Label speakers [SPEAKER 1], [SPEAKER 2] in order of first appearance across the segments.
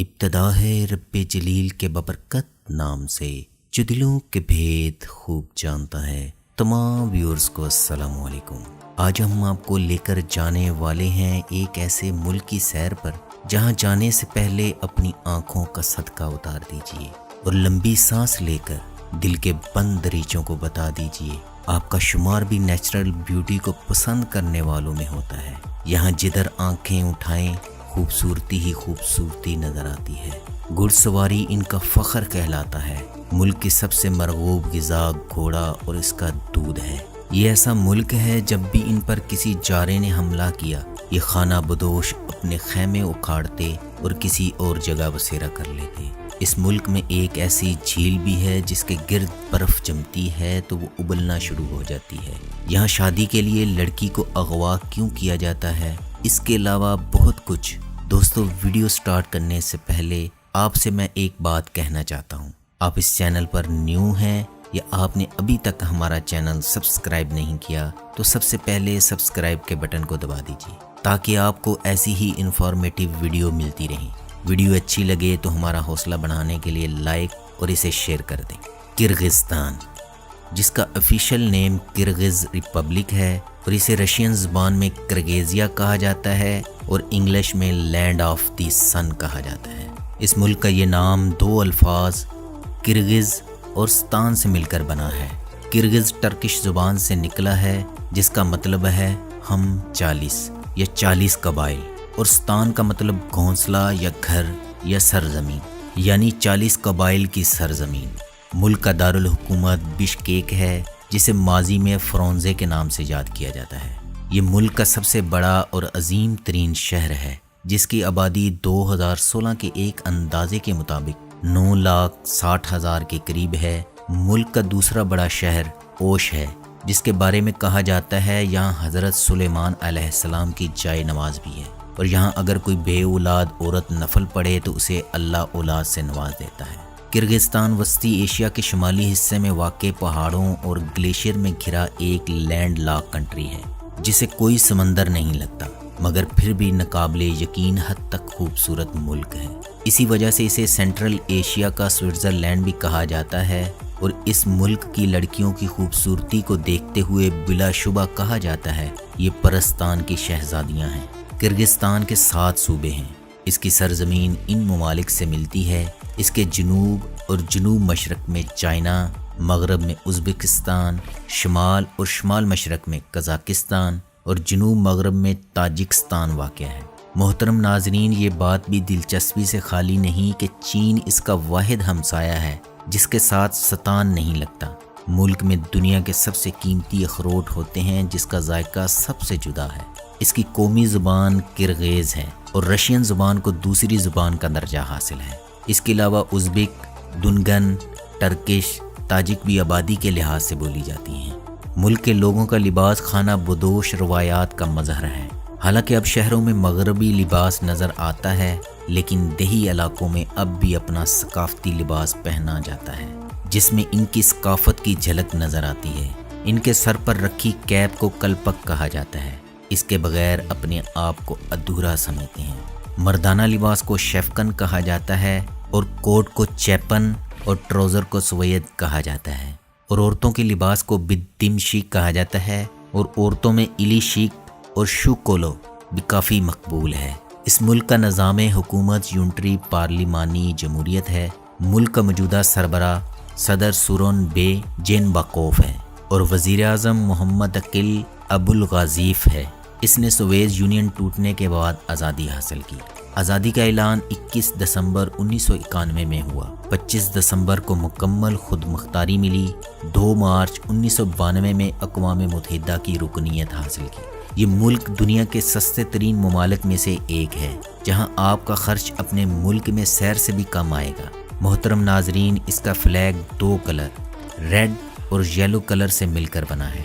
[SPEAKER 1] ابتدا ہے رب جلیل کے ببرکت نام سے جو دلوں کے بھید خوب جانتا ہے۔ تمام ویورز کو السلام علیکم۔ آج ہم آپ کو لے کر جانے والے ہیں ایک ایسے ملک کی سیر پر جہاں جانے سے پہلے اپنی آنکھوں کا صدقہ اتار دیجئے اور لمبی سانس لے کر دل کے بند دریچوں کو بتا دیجئے آپ کا شمار بھی نیچرل بیوٹی کو پسند کرنے والوں میں ہوتا ہے۔ یہاں جدھر آنکھیں اٹھائیں خوبصورتی ہی خوبصورتی نظر آتی ہے۔ گھڑ سواری ان کا فخر کہلاتا ہے۔ ملک کی سب سے مرغوب غذا گھوڑا اور اس کا دودھ ہے۔ یہ ایسا ملک ہے جب بھی ان پر کسی جارے نے حملہ کیا یہ خانہ بدوش اپنے خیمے اکھاڑتے اور کسی اور جگہ بسیرا کر لیتے۔ اس ملک میں ایک ایسی جھیل بھی ہے جس کے گرد برف جمتی ہے تو وہ ابلنا شروع ہو جاتی ہے۔ یہاں شادی کے لیے لڑکی کو اغوا کیوں کیا جاتا ہے، اس کے علاوہ بہت کچھ۔ دوستو، ویڈیو سٹارٹ کرنے سے پہلے آپ سے میں ایک بات کہنا چاہتا ہوں۔ آپ اس چینل پر نیو ہیں یا آپ نے ابھی تک ہمارا چینل سبسکرائب نہیں کیا تو سب سے پہلے سبسکرائب کے بٹن کو دبا دیجیے تاکہ آپ کو ایسی ہی انفارمیٹیو ویڈیو ملتی رہیں۔ ویڈیو اچھی لگے تو ہمارا حوصلہ بڑھانے کے لیے لائک اور اسے شیئر کر دیں۔ کرغزستان، جس کا آفیشیل نیم کرغز ریپبلک ہے اور اسے رشین زبان میں کرگیزیا کہا جاتا ہے اور انگلش میں لینڈ آف دی سن کہا جاتا ہے۔ اس ملک کا یہ نام دو الفاظ کرغز اور ستان سے مل کر بنا ہے۔ کرغز ٹرکش زبان سے نکلا ہے جس کا مطلب ہے ہم 40 یا 40 قبائل، اور ستان کا مطلب گھونسلہ یا گھر یا سرزمین، یعنی 40 قبائل کی سرزمین۔ ملک کا دارالحکومت بشکیک ہے جسے ماضی میں فرونزے کے نام سے یاد کیا جاتا ہے۔ یہ ملک کا سب سے بڑا اور عظیم ترین شہر ہے جس کی آبادی 2016 کے ایک اندازے کے مطابق 9,60,000 کے قریب ہے۔ ملک کا دوسرا بڑا شہر اوش ہے جس کے بارے میں کہا جاتا ہے یہاں حضرت سلیمان علیہ السلام کی جائے نماز بھی ہے، اور یہاں اگر کوئی بے اولاد عورت نفل پڑھے تو اسے اللہ اولاد سے نواز دیتا ہے۔ کرغزستان وسطی ایشیا کے شمالی حصے میں واقع پہاڑوں اور گلیشیئر میں گھرا ایک لینڈ لاک کنٹری ہے جسے کوئی سمندر نہیں لگتا، مگر پھر بھی ناقابل یقین حد تک خوبصورت ملک ہے۔ اسی وجہ سے اسے سینٹرل ایشیا کا سوئٹزرلینڈ بھی کہا جاتا ہے، اور اس ملک کی لڑکیوں کی خوبصورتی کو دیکھتے ہوئے بلا شبہ کہا جاتا ہے یہ پرستان کی شہزادیاں ہیں۔ کرغزستان کے 7 صوبے ہیں۔ اس کی سرزمین ان ممالک سے ملتی ہے۔ اس کے جنوب اور جنوب مشرق میں چائنا، مغرب میں ازبکستان، شمال اور شمال مشرق میں قزاقستان اور جنوب مغرب میں تاجکستان واقع ہے۔ محترم ناظرین، یہ بات بھی دلچسپی سے خالی نہیں کہ چین اس کا واحد ہمسایہ ہے جس کے ساتھ ستان نہیں لگتا۔ ملک میں دنیا کے سب سے قیمتی اخروٹ ہوتے ہیں جس کا ذائقہ سب سے جدا ہے۔ اس کی قومی زبان کرغیز ہے اور رشین زبان کو دوسری زبان کا درجہ حاصل ہے۔ اس کے علاوہ ازبک، دنگن، ٹرکش، تاجک بھی آبادی کے لحاظ سے بولی جاتی ہیں۔ ملک کے لوگوں کا لباس خانہ بدوش روایات کا مظہر ہے۔ حالانکہ اب شہروں میں مغربی لباس نظر آتا ہے، لیکن دیہی علاقوں میں اب بھی اپنا ثقافتی لباس پہنا جاتا ہے جس میں ان کی ثقافت کی جھلک نظر آتی ہے۔ ان کے سر پر رکھی کیپ کو کلپک کہا جاتا ہے۔ اس کے بغیر اپنے آپ کو ادھورا سمجھتے ہیں۔ مردانہ لباس کو شیفکن کہا جاتا ہے اور کوٹ کو چیپن اور ٹروزر کو سوید کہا جاتا ہے، اور عورتوں کے لباس کو بدم شیک کہا جاتا ہے، اور عورتوں میں الی شیک اور شو کولو بھی کافی مقبول ہے۔ اس ملک کا نظام حکومت یونٹری پارلیمانی جمہوریت ہے۔ ملک کا موجودہ سربراہ صدر سورون بے جین باکوف ہے اور وزیر اعظم محمد عقیل ابوالغازیف ہے۔ اس نے سوویت یونین ٹوٹنے کے بعد آزادی حاصل کی۔ آزادی کا اعلان 21 دسمبر 1991 میں ہوا۔ 25 دسمبر کو مکمل خود مختاری ملی۔ 2 مارچ 1992 میں اقوام متحدہ کی رکنیت حاصل کی۔ یہ ملک دنیا کے سستے ترین ممالک میں سے ایک ہے جہاں آپ کا خرچ اپنے ملک میں سیر سے بھی کم آئے گا۔ محترم ناظرین، اس کا فلیگ 2 کلر ریڈ اور یلو کلر سے مل کر بنا ہے۔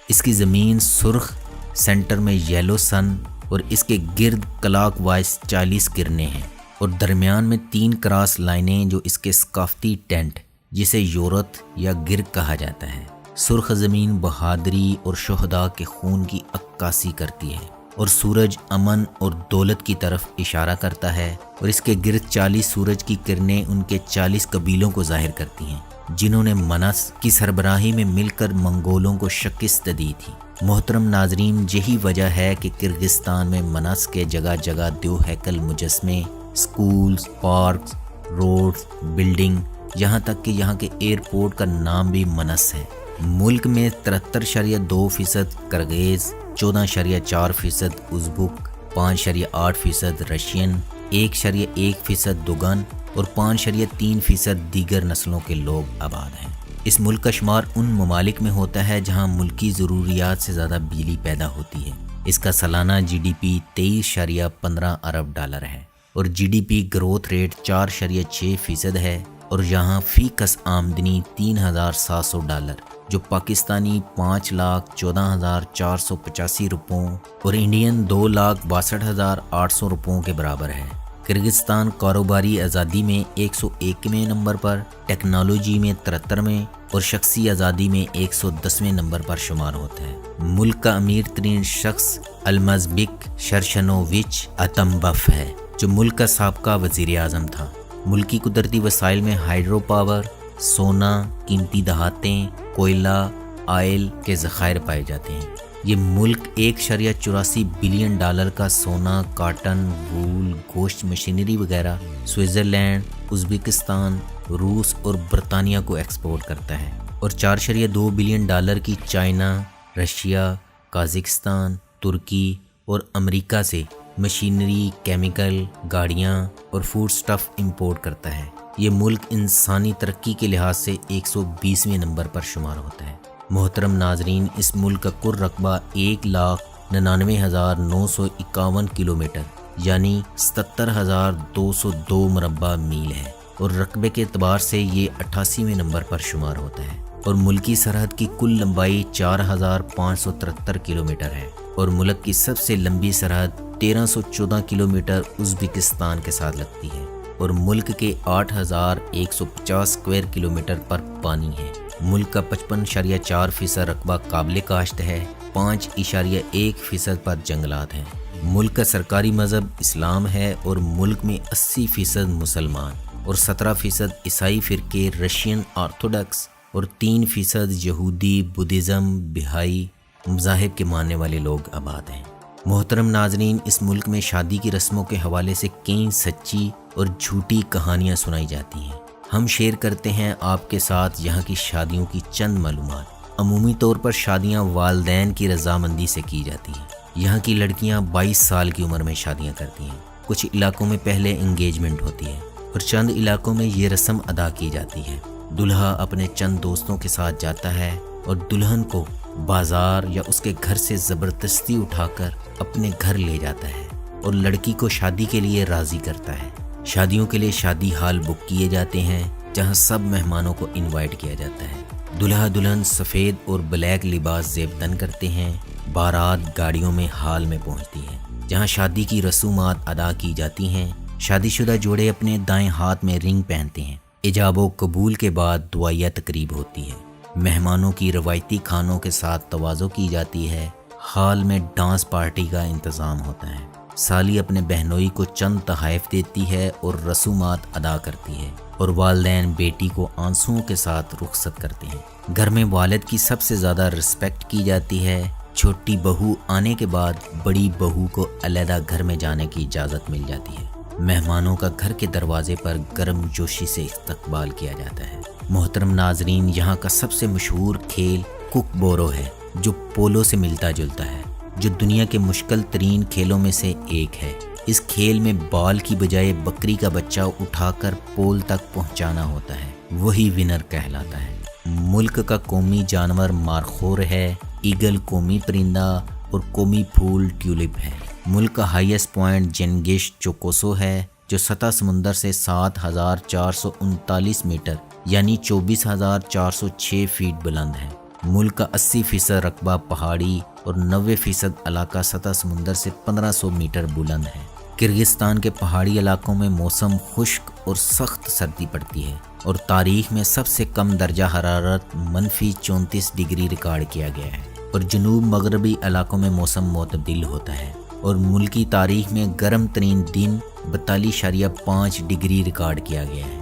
[SPEAKER 1] اس کی زمین سرخ، سینٹر میں یلو سن اور اس کے گرد کلاک وائز 40 کرنیں ہیں، اور درمیان میں 3 کراس لائنیں جو اس کے ثقافتی ٹینٹ جسے یورت یا گر کہا جاتا ہے۔ سرخ زمین بہادری اور شہداء کے خون کی عکاسی کرتی ہے۔ اور سورج امن اور دولت کی طرف اشارہ کرتا ہے، اور اس کے گرد 40 سورج کی کرنیں ان کے 40 قبیلوں کو ظاہر کرتی ہیں جنہوں نے منس کی سربراہی میں مل کر منگولوں کو شکست دی تھی۔ محترم ناظرین، یہی وجہ ہے کہ کرغزستان میں منس کے جگہ جگہ دیو ہیکل مجسمے، سکولز، پارکس، روڈز، بلڈنگ، یہاں تک کہ یہاں کے ایئرپورٹ کا نام بھی منس ہے۔ ملک میں 73.2% کرغیز، 14.4% ازبک، 5.8% رشین، 1.1% دوگن اور 5.3% دیگر نسلوں کے لوگ آباد ہیں۔ اس ملک کا شمار ان ممالک میں ہوتا ہے جہاں ملکی ضروریات سے زیادہ بجلی پیدا ہوتی ہے۔ اس کا سالانہ جی ڈی پی 23.15 ارب ڈالر ہے اور G D P growth rate 4.6% ہے، اور یہاں فی کس آمدنی $3,700 جو پاکستانی 5,14,485 روپوں اور انڈین 2,62,800 روپوں کے برابر ہے۔ کرغزستان کاروباری آزادی میں 101ویں نمبر پر، ٹیکنالوجی میں 73ویں اور شخصی آزادی میں 110ویں نمبر پر شمار ہوتا ہے۔ ملک کا امیر ترین شخص المزبک شرشنووچ اتمبف ہے جو ملک کا سابقہ وزیر اعظم تھا۔ ملکی قدرتی وسائل میں ہائیڈرو پاور، سونا، قیمتی دھاتیں، کوئلہ، آئل کے ذخائر پائے جاتے ہیں۔ یہ ملک $1.84 بلین کا سونا، کاٹن، وول، گوشت، مشینری وغیرہ سوئٹزرلینڈ، ازبکستان، روس اور برطانیہ کو ایکسپورٹ کرتا ہے، اور $4.2 بلین کی چائنا، رشیا، قازقستان، ترکی اور امریکہ سے مشینری، کیمیکل، گاڑیاں اور فوڈ سٹف امپورٹ کرتا ہے۔ یہ ملک انسانی ترقی کے لحاظ سے 120ویں نمبر پر شمار ہوتا ہے۔ محترم ناظرین، اس ملک کا کل رقبہ 1,99,951 کلومیٹر یعنی 77,202 مربع میل ہے، اور رقبے کے اعتبار سے یہ 88ویں نمبر پر شمار ہوتا ہے، اور ملکی سرحد کی کل لمبائی 4,573 کلومیٹر ہے، اور ملک کی سب سے لمبی سرحد 1,314 کلومیٹر ازبکستان کے ساتھ لگتی ہے، اور ملک کے 8,150 اسکوائر کلومیٹر پر پانی ہے۔ ملک کا 55.4% رقبہ قابل کاشت ہے، 5.1% پر جنگلات ہیں۔ ملک کا سرکاری مذہب اسلام ہے، اور ملک میں 80% مسلمان اور 17% عیسائی فرقے رشین آرتھوڈکس اور 3% یہودی، بدھزم، بہائی مذاہب کے ماننے والے لوگ آباد ہیں۔ محترم ناظرین، اس ملک میں شادی کی رسموں کے حوالے سے کئی سچی اور جھوٹی کہانیاں سنائی جاتی ہیں۔ ہم شیئر کرتے ہیں آپ کے ساتھ یہاں کی شادیوں کی چند معلومات۔ عمومی طور پر شادیاں والدین کی رضامندی سے کی جاتی ہیں۔ یہاں کی لڑکیاں 22 سال کی عمر میں شادیاں کرتی ہیں۔ کچھ علاقوں میں پہلے انگیجمنٹ ہوتی ہے، اور چند علاقوں میں یہ رسم ادا کی جاتی ہے۔ دلہا اپنے چند دوستوں کے ساتھ جاتا ہے اور دلہن کو بازار یا اس کے گھر سے زبردستی اٹھا کر اپنے گھر لے جاتا ہے اور لڑکی کو شادی کے لیے راضی کرتا ہے۔ شادیوں کے لیے شادی ہال بک کیے جاتے ہیں جہاں سب مہمانوں کو انوائٹ کیا جاتا ہے۔ دلہا دلہن سفید اور بلیک لباس زیب تن کرتے ہیں۔ بارات گاڑیوں میں ہال میں پہنچتی ہے جہاں شادی کی رسومات ادا کی جاتی ہیں۔ شادی شدہ جوڑے اپنے دائیں ہاتھ میں رنگ پہنتے ہیں۔ ایجاب و قبول کے بعد دعائیہ تقریب ہوتی ہے۔ مہمانوں کی روایتی کھانوں کے ساتھ تواضع کی جاتی ہے۔ ہال میں ڈانس پارٹی کا انتظام ہوتا ہے۔ سالی اپنے بہنوئی کو چند تحائف دیتی ہے اور رسومات ادا کرتی ہے، اور والدین بیٹی کو آنسوؤں کے ساتھ رخصت کرتے ہیں۔ گھر میں والد کی سب سے زیادہ رسپیکٹ کی جاتی ہے۔ چھوٹی بہو آنے کے بعد بڑی بہو کو علیحدہ گھر میں جانے کی اجازت مل جاتی ہے۔ مہمانوں کا گھر کے دروازے پر گرم جوشی سے استقبال کیا جاتا ہے۔ محترم ناظرین، یہاں کا سب سے مشہور کھیل کک بورو ہے جو پولو سے ملتا جلتا ہے، جو دنیا کے مشکل ترین کھیلوں میں سے ایک ہے۔ اس کھیل میں بال کی بجائے بکری کا بچہ اٹھا کر پول تک پہنچانا ہوتا ہے، وہی ونر کہلاتا ہے۔ ملک کا قومی جانور مارخور ہے، ایگل قومی پرندہ اور قومی پھول ٹیولپ ہے۔ ملک کا ہائیسٹ پوائنٹ جنگش چوکوسو ہے جو سطح سمندر سے 7,439 میٹر یعنی 24,406 فیٹ بلند ہے۔ ملک کا 80% رقبہ پہاڑی اور 90% علاقہ سطح سمندر سے 1,500 میٹر بلند ہے۔ کرغزستان کے پہاڑی علاقوں میں موسم خشک اور سخت سردی پڑتی ہے، اور تاریخ میں سب سے کم درجہ حرارت -34 ڈگری ریکارڈ کیا گیا ہے، اور جنوب مغربی علاقوں میں موسم معتدل ہوتا ہے۔ اور ملکی تاریخ میں گرم ترین دن 42.5 ڈگری ریکارڈ کیا گیا ہے۔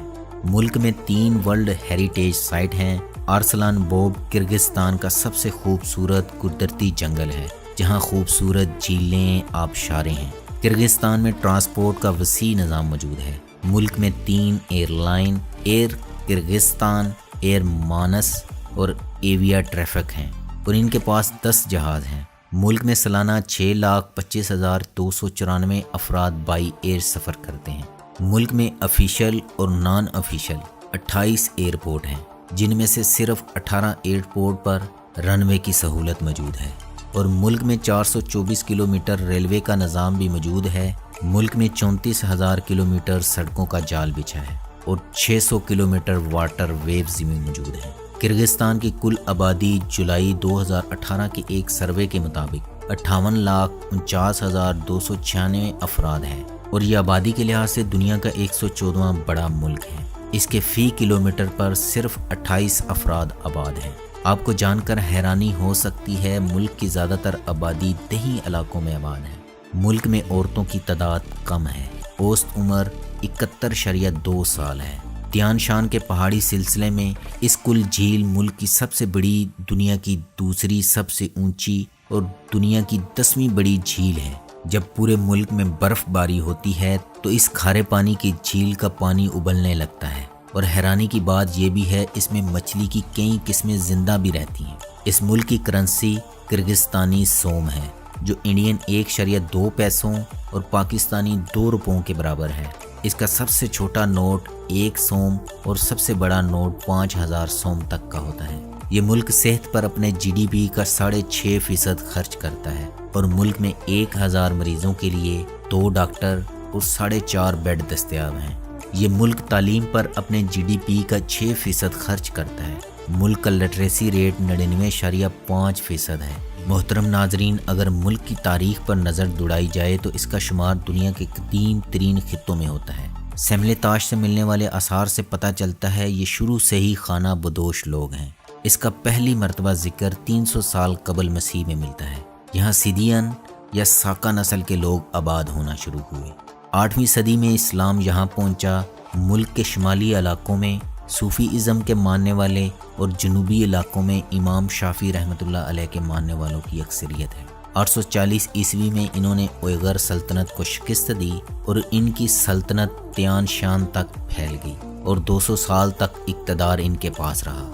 [SPEAKER 1] ملک میں 3 ورلڈ ہیریٹیج سائٹ ہیں۔ ارسلان بوب کرغزستان کا سب سے خوبصورت قدرتی جنگل ہے جہاں خوبصورت جھیلیں آبشاریں ہیں۔ کرغزستان میں ٹرانسپورٹ کا وسیع نظام موجود ہے۔ ملک میں 3 airline, Air Kyrgyzstan, Air Manas اور ایویا ٹریفک ہیں اور ان کے پاس 10 جہاز ہیں۔ ملک میں سالانہ 6,25,294 افراد بائی ایئر سفر کرتے ہیں۔ ملک میں افیشل اور نان افیشل 28 ایئرپورٹ ہیں، جن میں سے صرف 18 ایئرپورٹ پر رن وے کی سہولت موجود ہے، اور ملک میں 424 کلومیٹر ریلوے کا نظام بھی موجود ہے۔ ملک میں 34,000 کلومیٹر سڑکوں کا جال بچھا ہے اور 600 کلومیٹر واٹر ویوز بھی موجود ہیں۔ کرغزستان کی کل آبادی جولائی 2018 کے ایک سروے کے مطابق 58,49,296 افراد ہے اور یہ آبادی کے لحاظ سے دنیا کا 114واں بڑا ملک ہے۔ اس کے فی کلومیٹر پر صرف 28 افراد آباد ہیں۔ آپ کو جان کر حیرانی ہو سکتی ہے، ملک کی زیادہ تر آبادی دیہی علاقوں میں آباد ہے۔ ملک میں عورتوں کی تعداد کم ہے۔ اوسط عمر 71.2 سال ہے۔ تیان شان کے پہاڑی سلسلے میں اس کل جھیل ملک کی سب سے بڑی، دنیا کی دوسری سب سے اونچی اور دنیا کی 10ویں بڑی جھیل ہے۔ جب پورے ملک میں برف باری ہوتی ہے تو اس کھارے پانی کی جھیل کا پانی ابلنے لگتا ہے، اور حیرانی کی بات یہ بھی ہے اس میں مچھلی کی کئی قسمیں زندہ بھی رہتی ہیں۔ اس ملک کی کرنسی کرغزستانی سوم ہے، جو انڈین 1.2 پیسوں اور پاکستانی 2 روپوں کے برابر ہے۔ اس کا سب سے چھوٹا نوٹ 1 سوم اور سب سے بڑا نوٹ 5,000 سوم تک کا ہوتا ہے۔ یہ ملک صحت پر اپنے جی ڈی پی کا 6.5% خرچ کرتا ہے، اور ملک میں 1,000 مریضوں کے لیے 2 ڈاکٹر اور 4.5 بیڈ دستیاب ہیں۔ یہ ملک تعلیم پر اپنے جی ڈی پی کا 6% خرچ کرتا ہے۔ ملک کا لٹریسی ریٹ 99.5% ہے۔ محترم ناظرین، اگر ملک کی تاریخ پر نظر دوڑائی جائے تو اس کا شمار دنیا کے قدیم ترین خطوں میں ہوتا ہے۔ سیملے تاش سے ملنے والے آثار سے پتہ چلتا ہے یہ شروع سے ہی خانہ بدوش لوگ ہیں۔ اس کا پہلی مرتبہ ذکر 300 سال قبل مسیح میں ملتا ہے۔ یہاں سیدین یا ساکا نسل کے لوگ آباد ہونا شروع ہوئے۔ 8ویں صدی میں اسلام یہاں پہنچا۔ ملک کے شمالی علاقوں میں صوفی ازم کے ماننے والے اور جنوبی علاقوں میں امام شافعی رحمۃ اللہ علیہ کے ماننے والوں کی اکثریت ہے۔ 840 عیسوی میں انہوں نے اویغر سلطنت کو شکست دی اور ان کی سلطنت تیان شان تک پھیل گئی اور 200 سال تک اقتدار ان کے پاس رہا۔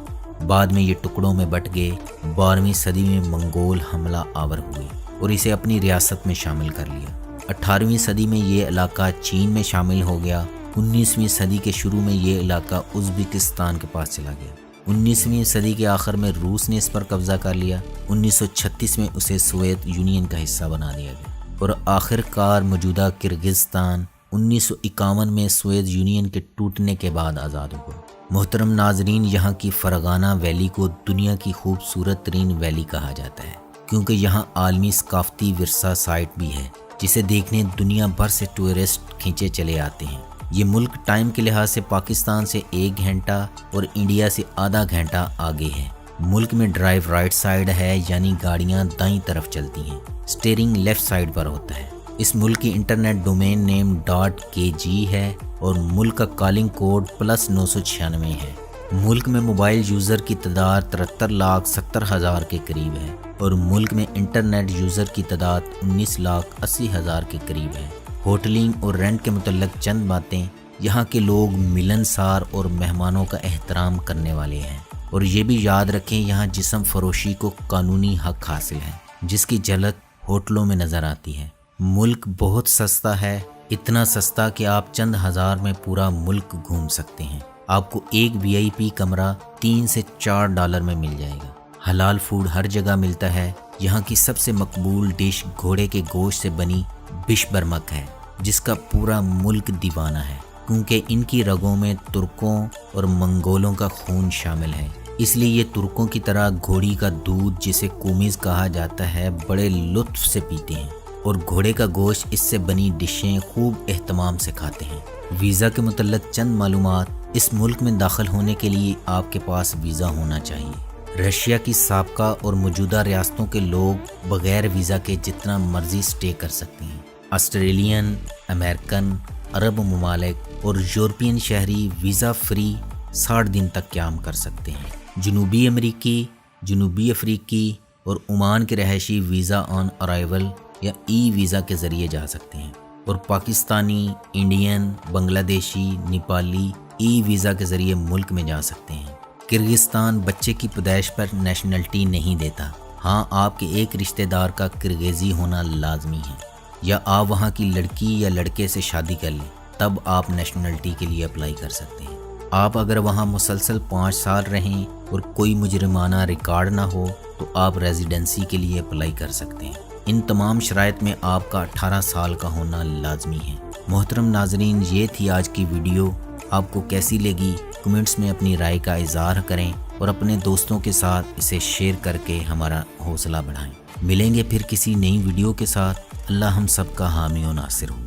[SPEAKER 1] بعد میں یہ ٹکڑوں میں بٹ گئے۔ 12ویں صدی میں منگول حملہ آور ہوئے اور اسے اپنی ریاست میں شامل کر لیا۔ 18ویں صدی میں یہ علاقہ چین میں شامل ہو گیا۔ 19ویں صدی کے شروع میں یہ علاقہ ازبکستان کے پاس چلا گیا۔ 19ویں صدی کے آخر میں روس نے اس پر قبضہ کر لیا۔ 1936 میں اسے سوویت یونین کا حصہ بنا دیا گیا اور آخر کار موجودہ کرغزستان 1951 میں سوویت یونین کے ٹوٹنے کے بعد آزاد ہوا۔ محترم ناظرین، یہاں کی فرغانہ ویلی کو دنیا کی خوبصورت ترین ویلی کہا جاتا ہے، کیونکہ یہاں عالمی ثقافتی ورثہ سائٹ بھی ہے جسے دیکھنے دنیا بھر سے ٹورسٹ کھینچے چلے آتے ہیں۔ یہ ملک ٹائم کے لحاظ سے پاکستان سے 1 گھنٹہ اور انڈیا سے آدھا گھنٹہ آگے ہے۔ ملک میں ڈرائیو رائٹ سائڈ ہے، یعنی گاڑیاں دائیں طرف چلتی ہیں۔ سٹیئرنگ لیفٹ سائڈ پر ہوتا ہے۔ اس ملک کی انٹرنیٹ ڈومین نیم .kg ہے اور ملک کا کالنگ کوڈ +996 ہے۔ ملک میں موبائل یوزر کی تعداد 73,70,000 کے قریب ہے اور ملک میں انٹرنیٹ یوزر کی تعداد 19,80,000 کے قریب ہے۔ ہوٹلنگ اور رینٹ کے متعلق چند باتیں۔ یہاں کے لوگ ملنسار اور مہمانوں کا احترام کرنے والے ہیں، اور یہ بھی یاد رکھیں یہاں جسم فروشی کو قانونی حق حاصل ہے، جس کی جھلک ہوٹلوں میں نظر آتی ہے۔ ملک بہت سستا ہے، اتنا سستا کہ آپ چند ہزار میں پورا ملک گھوم سکتے ہیں۔ آپ کو ایک VIP کمرہ 3 سے 4 ڈالر میں مل جائے گا۔ حلال فوڈ ہر جگہ ملتا ہے۔ یہاں کی سب سے مقبول ڈش گھوڑے کے گوشت سے بنی بش برمک ہے، جس کا پورا ملک دیوانہ ہے، کیونکہ ان کی رگوں میں ترکوں اور منگولوں کا خون شامل ہے۔ اس لیے یہ ترکوں کی طرح گھوڑی کا دودھ، جسے کومیز کہا جاتا ہے، بڑے لطف سے پیتے ہیں، اور گھوڑے کا گوشت اس سے بنی ڈشیں خوب اہتمام سے کھاتے ہیں۔ ویزا کے متعلق چند معلومات۔ اس ملک میں داخل ہونے کے لیے آپ کے پاس ویزا ہونا چاہیے۔ رشیا کی سابقہ اور موجودہ ریاستوں کے لوگ بغیر ویزا کے جتنا مرضی سٹے کر سکتے ہیں۔ آسٹریلین، امریکن، عرب ممالک اور یورپین شہری ویزا فری 60 دن تک قیام کر سکتے ہیں۔ جنوبی امریکی، جنوبی افریقی اور عمان کے رہائشی ویزا آن ارائیول یا ای ویزا کے ذریعے جا سکتے ہیں، اور پاکستانی، انڈین، بنگلہ دیشی، نیپالی ای ویزا کے ذریعے ملک میں جا سکتے ہیں۔ کرغزستان بچے کی پیدائش پر نیشنلٹی نہیں دیتا، ہاں آپ کے ایک رشتہ دار کا کرغیزی ہونا لازمی ہے، یا آپ وہاں کی لڑکی یا لڑکے سے شادی کر لیں تب آپ نیشنلٹی کے لیے اپلائی کر سکتے ہیں۔ آپ اگر وہاں مسلسل 5 سال رہیں اور کوئی مجرمانہ ریکارڈ نہ ہو تو آپ ریزیڈنسی کے لیے اپلائی کر سکتے ہیں۔ ان تمام شرائط میں آپ کا 18 سال کا ہونا لازمی ہے۔ محترم ناظرین، یہ تھی آج کی ویڈیو۔ آپ کو کیسی لگی کمنٹس میں اپنی رائے کا اظہار کریں اور اپنے دوستوں کے ساتھ اسے شیئر کر کے ہمارا حوصلہ بڑھائیں۔ ملیں گے پھر کسی نئی ویڈیو کے ساتھ۔ اللہ ہم سب کا حامی و ناصر ہو۔